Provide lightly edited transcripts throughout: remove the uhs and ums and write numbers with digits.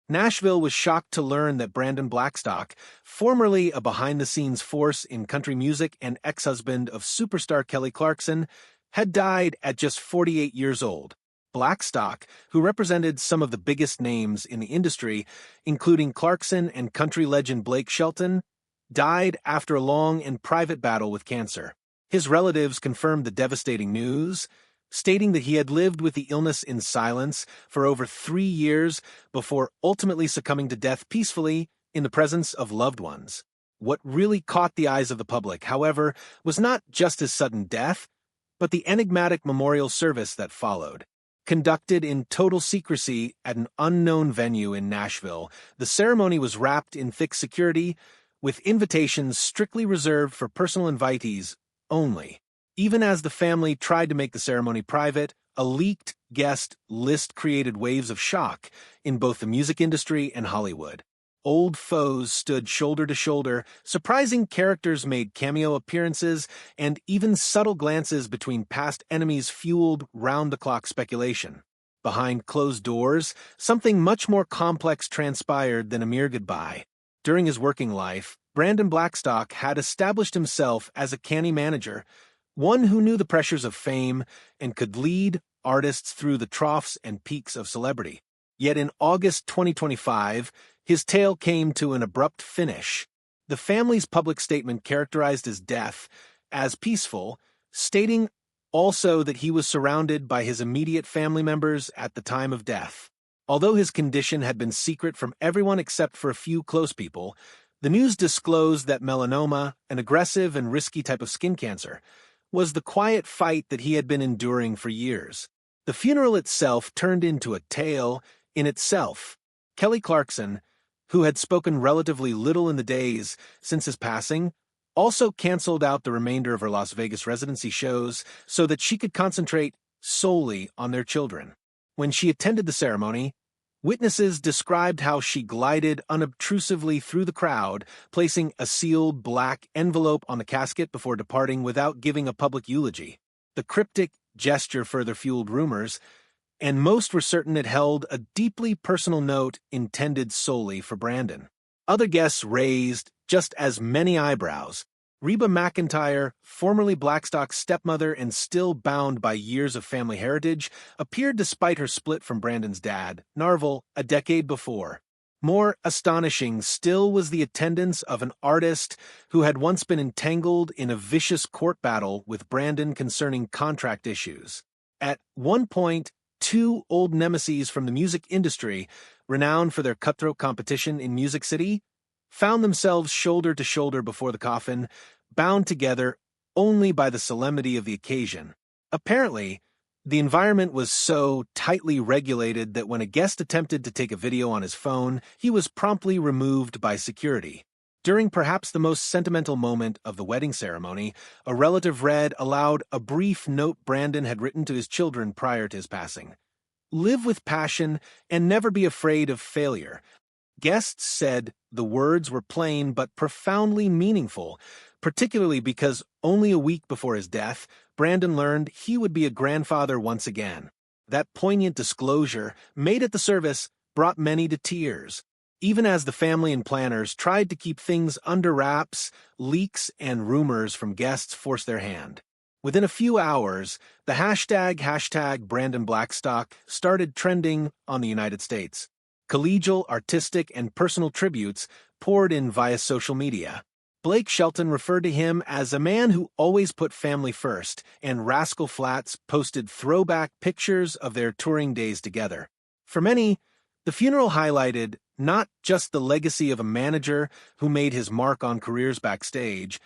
Nashville was shocked to learn that Brandon Blackstock, formerly a behind-the-scenes force in country music and ex-husband of superstar Kelly Clarkson, had died at just 48 years old. Blackstock, who represented some of the biggest names in the industry, including Clarkson and country legend Blake Shelton, died after a long and private battle with cancer. His relatives confirmed the devastating news, stating that he had lived with the illness in silence for over 3 years before ultimately succumbing to death peacefully in the presence of loved ones. What really caught the eyes of the public, however, was not just his sudden death, but the enigmatic memorial service that followed. Conducted in total secrecy at an unknown venue in Nashville, the ceremony was wrapped in thick security, with invitations strictly reserved for personal invitees only. Even as the family tried to make the ceremony private, a leaked guest list created waves of shock in both the music industry and Hollywood. Old foes stood shoulder to shoulder, surprising characters made cameo appearances, and even subtle glances between past enemies fueled round-the-clock speculation. Behind closed doors, something much more complex transpired than a mere goodbye. During his working life, Brandon Blackstock had established himself as a canny manager, one who knew the pressures of fame and could lead artists through the troughs and peaks of celebrity. Yet in August 2025, his tale came to an abrupt finish. The family's public statement characterized his death as peaceful, stating also that he was surrounded by his immediate family members at the time of death. Although his condition had been secret from everyone except for a few close people, the news disclosed that melanoma, an aggressive and risky type of skin cancer, was the quiet fight that he had been enduring for years. The funeral itself turned into a tale in itself. Kelly Clarkson, who had spoken relatively little in the days since his passing, also canceled out the remainder of her Las Vegas residency shows so that she could concentrate solely on their children. When she attended the ceremony, witnesses described how she glided unobtrusively through the crowd, placing a sealed black envelope on the casket before departing without giving a public eulogy. The cryptic gesture further fueled rumors, and most were certain it held a deeply personal note intended solely for Brandon. Other guests raised just as many eyebrows. Reba McEntire, formerly Blackstock's stepmother and still bound by years of family heritage, appeared despite her split from Brandon's dad, Narvel, a decade before. More astonishing still was the attendance of an artist who had once been entangled in a vicious court battle with Brandon concerning contract issues. At one point, 2 old nemeses from the music industry, renowned for their cutthroat competition in Music City, found themselves shoulder to shoulder before the coffin, bound together only by the solemnity of the occasion. Apparently, the environment was so tightly regulated that when a guest attempted to take a video on his phone, he was promptly removed by security. During perhaps the most sentimental moment of the wedding ceremony, a relative read aloud a brief note Brandon had written to his children prior to his passing. "Live with passion and never be afraid of failure." Guests said the words were plain but profoundly meaningful, particularly because only a week before his death, Brandon learned he would be a grandfather once again. That poignant disclosure, made at the service, brought many to tears. Even as the family and planners tried to keep things under wraps, leaks and rumors from guests forced their hand. Within a few hours, the hashtag Brandon Blackstock started trending on the United States. Collegial, artistic, and personal tributes poured in via social media. Blake Shelton referred to him as a man who always put family first, and Rascal Flatts posted throwback pictures of their touring days together. For many, the funeral highlighted not just the legacy of a manager who made his mark on careers backstage,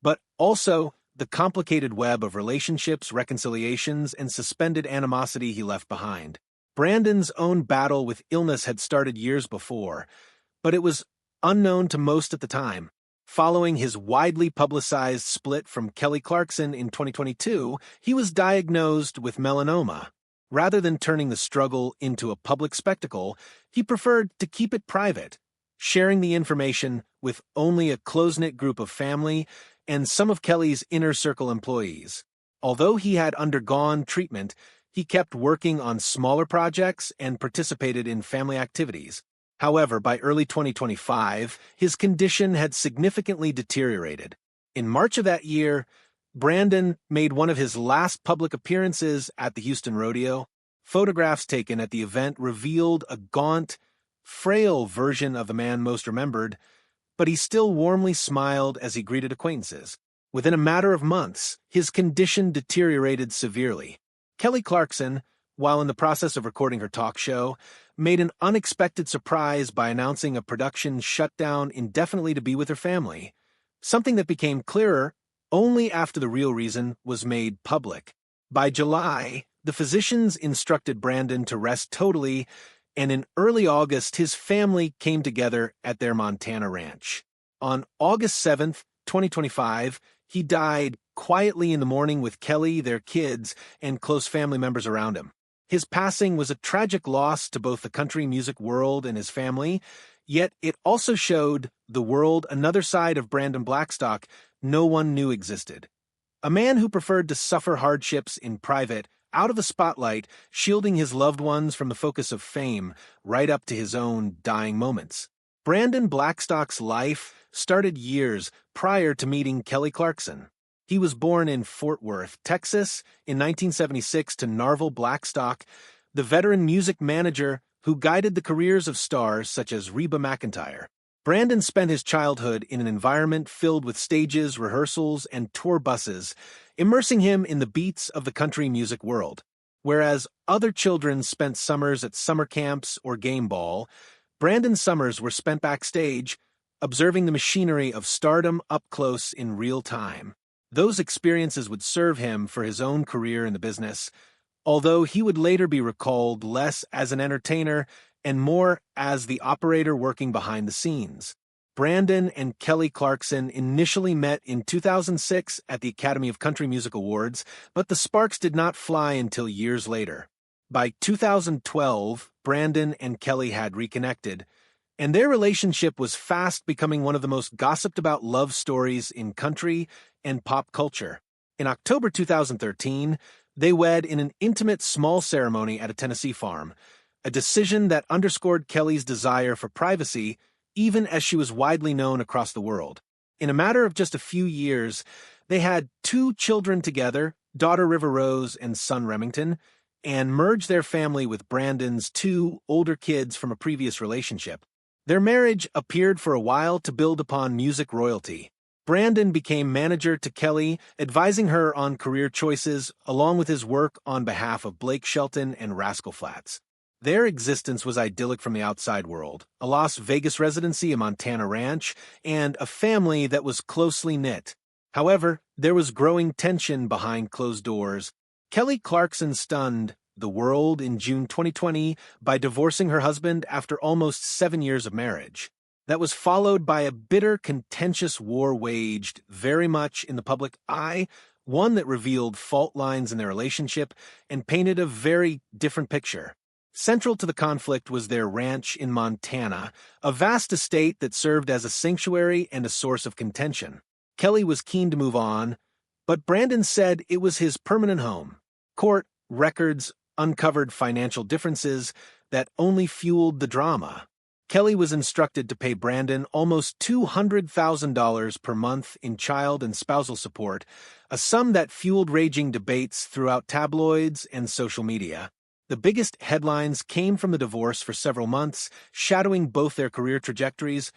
but also the complicated web of relationships, reconciliations, and suspended animosity he left behind. Brandon's own battle with illness had started years before, but it was unknown to most at the time. Following his widely publicized split from Kelly Clarkson in 2022, he was diagnosed with melanoma. Rather than turning the struggle into a public spectacle, he preferred to keep it private, sharing the information with only a close-knit group of family and some of Kelly's inner circle employees. Although he had undergone treatment, he kept working on smaller projects and participated in family activities. However, by early 2025, his condition had significantly deteriorated. In March of that year, Brandon made one of his last public appearances at the Houston Rodeo. Photographs taken at the event revealed a gaunt, frail version of the man most remembered, but he still warmly smiled as he greeted acquaintances. Within a matter of months, his condition deteriorated severely. Kelly Clarkson, while in the process of recording her talk show, made an unexpected surprise by announcing a production shut down indefinitely to be with her family, something that became clearer only after the real reason was made public. By July, the physicians instructed Brandon to rest totally, and in early August, his family came together at their Montana ranch. On August 7th, 2025, he died quietly in the morning with Kelly, their kids, and close family members around him. His passing was a tragic loss to both the country music world and his family, yet it also showed the world another side of Brandon Blackstock no one knew existed. A man who preferred to suffer hardships in private, out of the spotlight, shielding his loved ones from the focus of fame, right up to his own dying moments. Brandon Blackstock's life started years prior to meeting Kelly Clarkson. He was born in Fort Worth, Texas, in 1976 to Narvel Blackstock, the veteran music manager who guided the careers of stars such as Reba McEntire. Brandon spent his childhood in an environment filled with stages, rehearsals, and tour buses, immersing him in the beats of the country music world. Whereas other children spent summers at summer camps or game ball, Brandon's summers were spent backstage, observing the machinery of stardom up close in real time. Those experiences would serve him for his own career in the business, although he would later be recalled less as an entertainer and more as the operator working behind the scenes. Brandon and Kelly Clarkson initially met in 2006 at the Academy of Country Music Awards, but the sparks did not fly until years later. By 2012, Brandon and Kelly had reconnected, and their relationship was fast becoming one of the most gossiped about love stories in country and pop culture. In October 2013, they wed in an intimate small ceremony at a Tennessee farm, a decision that underscored Kelly's desire for privacy even as she was widely known across the world. In a matter of just a few years, they had 2 children together, daughter River Rose and son Remington, and merged their family with Brandon's 2 older kids from a previous relationship. Their marriage appeared for a while to build upon music royalty. Brandon became manager to Kelly, advising her on career choices, along with his work on behalf of Blake Shelton and Rascal Flatts. Their existence was idyllic from the outside world, a Las Vegas residency, a Montana ranch, and a family that was closely knit. However, there was growing tension behind closed doors. Kelly Clarkson stunned the world in June 2020 by divorcing her husband after almost 7 years of marriage. That was followed by a bitter, contentious war waged very much in the public eye, one that revealed fault lines in their relationship and painted a very different picture. Central to the conflict was their ranch in Montana, a vast estate that served as a sanctuary and a source of contention. Kelly was keen to move on, but Brandon said it was his permanent home. Court records uncovered financial differences that only fueled the drama. Kelly was instructed to pay Brandon almost $200,000 per month in child and spousal support, a sum that fueled raging debates throughout tabloids and social media. The biggest headlines came from the divorce for several months, shadowing both their career trajectories,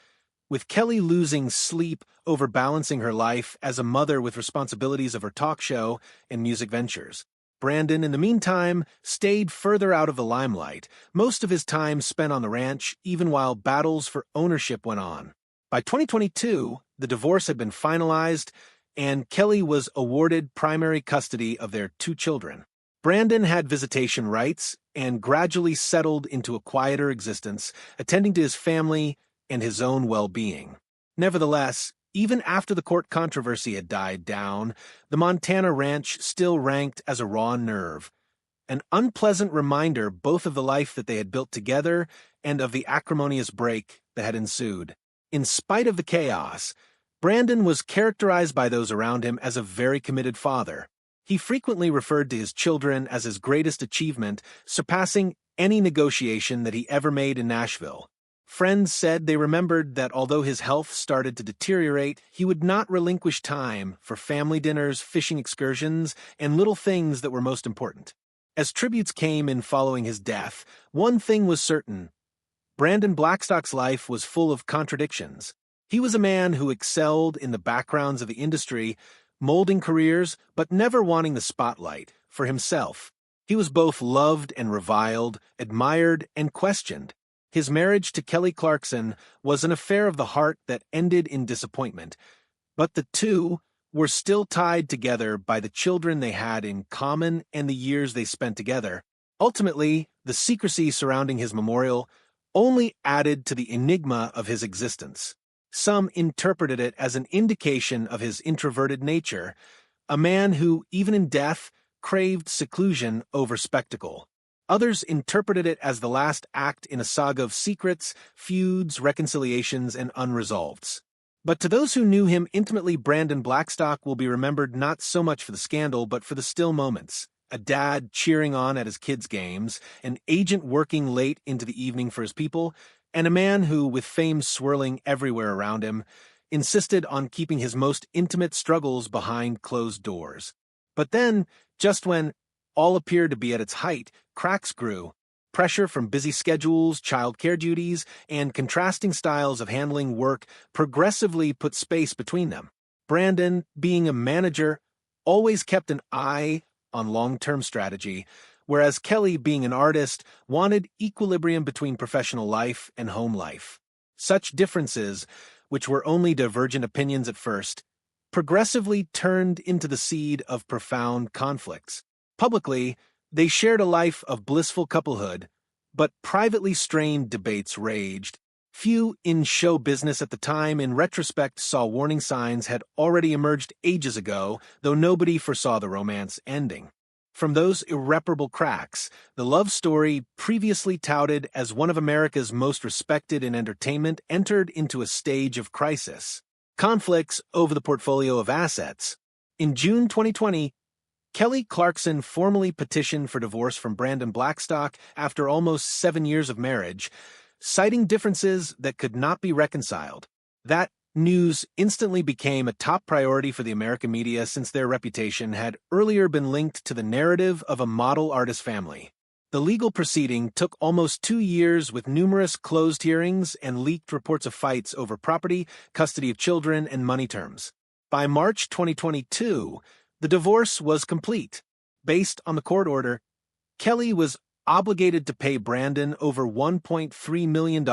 with Kelly losing sleep over balancing her life as a mother with responsibilities of her talk show and music ventures. Brandon, in the meantime, stayed further out of the limelight, most of his time spent on the ranch, even while battles for ownership went on. By 2022, the divorce had been finalized, and Kelly was awarded primary custody of their 2 children. Brandon had visitation rights and gradually settled into a quieter existence, attending to his family and his own well-being. Nevertheless, even after the court controversy had died down, the Montana ranch still ranked as a raw nerve, an unpleasant reminder both of the life that they had built together and of the acrimonious break that had ensued. In spite of the chaos, Brandon was characterized by those around him as a very committed father. He frequently referred to his children as his greatest achievement, surpassing any negotiation that he ever made in Nashville. Friends said they remembered that although his health started to deteriorate, he would not relinquish time for family dinners, fishing excursions, and little things that were most important. As tributes came in following his death, one thing was certain: Brandon Blackstock's life was full of contradictions. He was a man who excelled in the backgrounds of the industry, molding careers, but never wanting the spotlight for himself. He was both loved and reviled, admired and questioned. His marriage to Kelly Clarkson was an affair of the heart that ended in disappointment, but the two were still tied together by the children they had in common and the years they spent together. Ultimately, the secrecy surrounding his memorial only added to the enigma of his existence. Some interpreted it as an indication of his introverted nature, a man who, even in death, craved seclusion over spectacle. Others interpreted it as the last act in a saga of secrets, feuds, reconciliations, and unresolveds. But to those who knew him intimately, Brandon Blackstock will be remembered not so much for the scandal, but for the still moments. A dad cheering on at his kids' games, an agent working late into the evening for his people, and a man who, with fame swirling everywhere around him, insisted on keeping his most intimate struggles behind closed doors. But then, just when all appeared to be at its height, cracks grew. Pressure from busy schedules, childcare duties, and contrasting styles of handling work progressively put space between them. Brandon, being a manager, always kept an eye on long-term strategy, whereas Kelly, being an artist, wanted equilibrium between professional life and home life. Such differences, which were only divergent opinions at first, progressively turned into the seed of profound conflicts. Publicly, they shared a life of blissful couplehood, but privately strained debates raged. Few in show business at the time, in retrospect, saw warning signs had already emerged ages ago, though nobody foresaw the romance ending. From those irreparable cracks, the love story, previously touted as one of America's most respected in entertainment, entered into a stage of crisis. Conflicts over the portfolio of assets. In June 2020, Kelly Clarkson formally petitioned for divorce from Brandon Blackstock after almost 7 years of marriage, citing differences that could not be reconciled. That news instantly became a top priority for the American media, since their reputation had earlier been linked to the narrative of a model artist family. The legal proceeding took almost 2 years, with numerous closed hearings and leaked reports of fights over property, custody of children, and money terms. By March 2022, the divorce was complete. Based on the court order, Kelly was obligated to pay Brandon over $1.3 million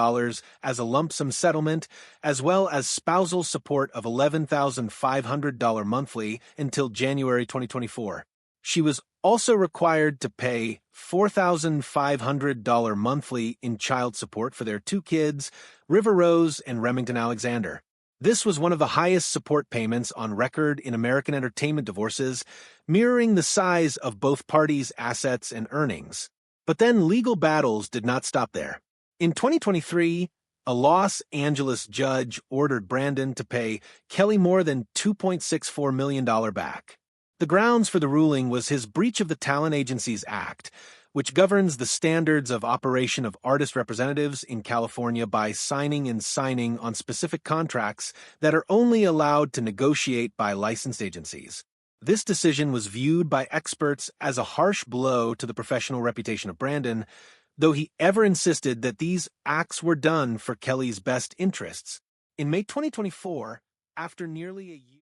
as a lump sum settlement, as well as spousal support of $11,500 monthly until January 2024. She was also required to pay $4,500 monthly in child support for their 2 kids, River Rose and Remington Alexander. This was one of the highest support payments on record in American entertainment divorces, mirroring the size of both parties' assets and earnings. But then legal battles did not stop there. In 2023, a Los Angeles judge ordered Brandon to pay Kelly more than $2.64 million back. The grounds for the ruling was his breach of the Talent Agencies Act, which governs the standards of operation of artist representatives in California by signing on specific contracts that are only allowed to negotiate by licensed agencies. This decision was viewed by experts as a harsh blow to the professional reputation of Brandon, though he ever insisted that these acts were done for Kelly's best interests. In May 2024, after nearly a year